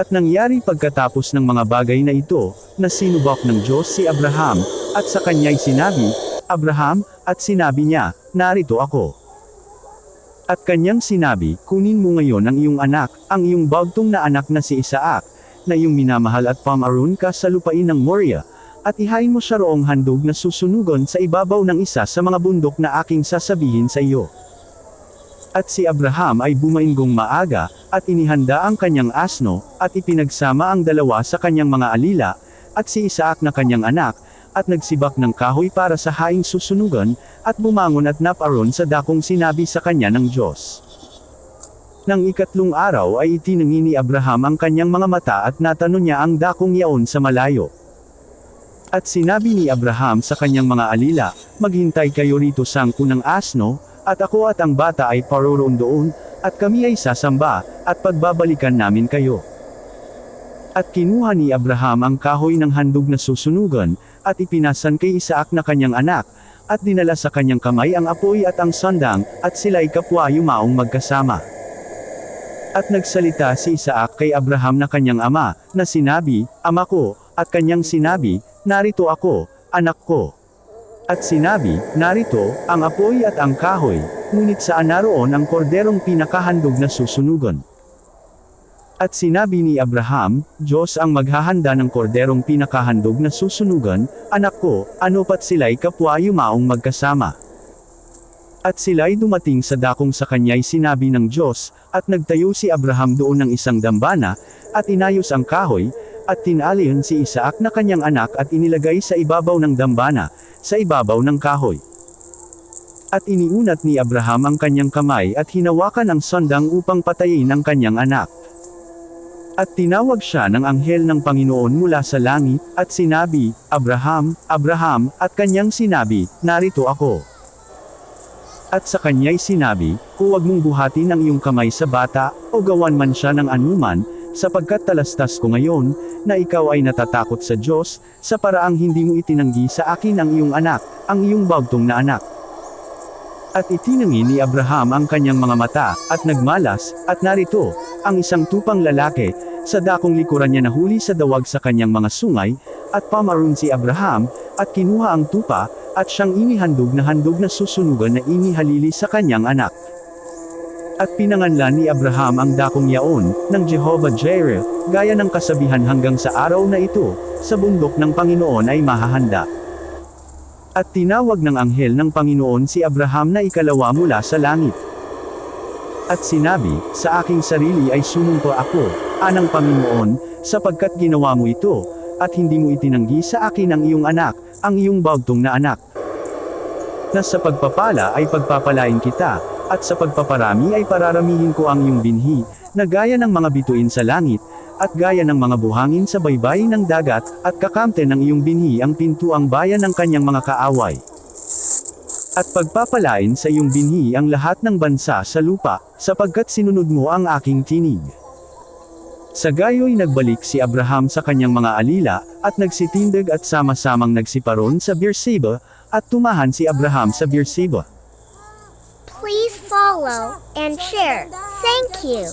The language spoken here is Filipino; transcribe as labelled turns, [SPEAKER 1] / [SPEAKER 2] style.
[SPEAKER 1] At nangyari pagkatapos ng mga bagay na ito, na sinubok ng Diyos si Abraham, at sa kanya'y sinabi, Abraham, at sinabi niya, narito ako. At kanyang sinabi, kunin mo ngayon ang iyong anak, ang iyong bagtong na anak na si Isaac, na iyong minamahal at pamaroon ka sa lupain ng Moriah, at ihain mo siya roong handog na susunugon sa ibabaw ng isa sa mga bundok na aking sasabihin sa iyo. At si Abraham ay bumainggong maaga, at inihanda ang kanyang asno, at ipinagsama ang dalawa sa kanyang mga alila, at si Isaac na kanyang anak, at nagsibak ng kahoy para sa haing susunugan, at bumangon at naparoon sa dakong sinabi sa kanya ng Diyos. Nang ikatlong araw ay itinangi ni Abraham ang kanyang mga mata at natanong niya ang dakong yaon sa malayo. At sinabi ni Abraham sa kanyang mga alila, maghintay kayo rito sangko ng asno, at ako at ang bata ay paroroon doon, at kami ay sasamba, at pagbabalikan namin kayo. At kinuha ni Abraham ang kahoy ng handog na susunugan, at ipinasan kay Isaac na kanyang anak, at dinala sa kanyang kamay ang apoy at ang sandang, at sila'y kapwa yumaong magkasama. At nagsalita si Isaac kay Abraham na kanyang ama, na sinabi, Ama ko, at kanyang sinabi, narito ako, anak ko. At sinabi, narito, ang apoy at ang kahoy, ngunit saan naroon ang korderong pinakahandog na susunugan? At sinabi ni Abraham, Diyos ang maghahanda ng korderong pinakahandog na susunugan, anak ko, ano pat sila'y kapwa yumaong magkasama. At sila'y dumating sa dakong sa kanya'y sinabi ng Diyos, at nagtayo si Abraham doon ng isang dambana, at inayos ang kahoy, at tinalihan si Isaac na kanyang anak at inilagay sa ibabaw ng dambana, sa ibabaw ng kahoy. At iniunat ni Abraham ang kanyang kamay at hinawakan ang sandang upang patayin ang kanyang anak. At tinawag siya ng anghel ng Panginoon mula sa langit, at sinabi, Abraham, Abraham, at kanyang sinabi, narito ako. At sa kanya'y sinabi, huwag mong buhatin ang iyong kamay sa bata, o gawan man siya ng anuman, sapagkat talastas ko ngayon, na ikaw ay natatakot sa Diyos, sa paraang hindi mo itinanggi sa akin ang iyong anak, ang iyong bagtong na anak. At itinangi ni Abraham ang kanyang mga mata, at nagmalas, at narito, ang isang tupang lalaki, sa dakong likuran niya nahuli sa dawag sa kanyang mga sungay, at pamaroon si Abraham, at kinuha ang tupa, at siyang inihandog na susunugan na inihalili sa kanyang anak. At pinanganlan ni Abraham ang dakong yaon, ng Jehovah Jireh, gaya ng kasabihan hanggang sa araw na ito, sa bundok ng Panginoon ay mahahanda. At tinawag ng anghel ng Panginoon si Abraham na ikalawa mula sa langit. At sinabi, sa aking sarili ay sumumpa ako, anang Panginoon, sapagkat ginawa mo ito, at hindi mo itinanggi sa akin ang iyong anak, ang iyong bagtong na anak. Na sa pagpapala ay pagpapalain kita, at sa pagpaparami ay pararamihin ko ang iyong binhi, na gaya ng mga bituin sa langit, at gaya ng mga buhangin sa baybayin ng dagat, at kakamte ng iyong binhi ang pintuang bayan ng kanyang mga kaaway. At pagpapalain sa iyong binhi ang lahat ng bansa sa lupa, sapagkat sinunod mo ang aking tinig. Sa gayo'y nagbalik si Abraham sa kanyang mga alila, at nagsitindig at sama-samang nagsiparon sa Beerseba, at tumahan si Abraham sa Beerseba.
[SPEAKER 2] Please follow and share. Thank you.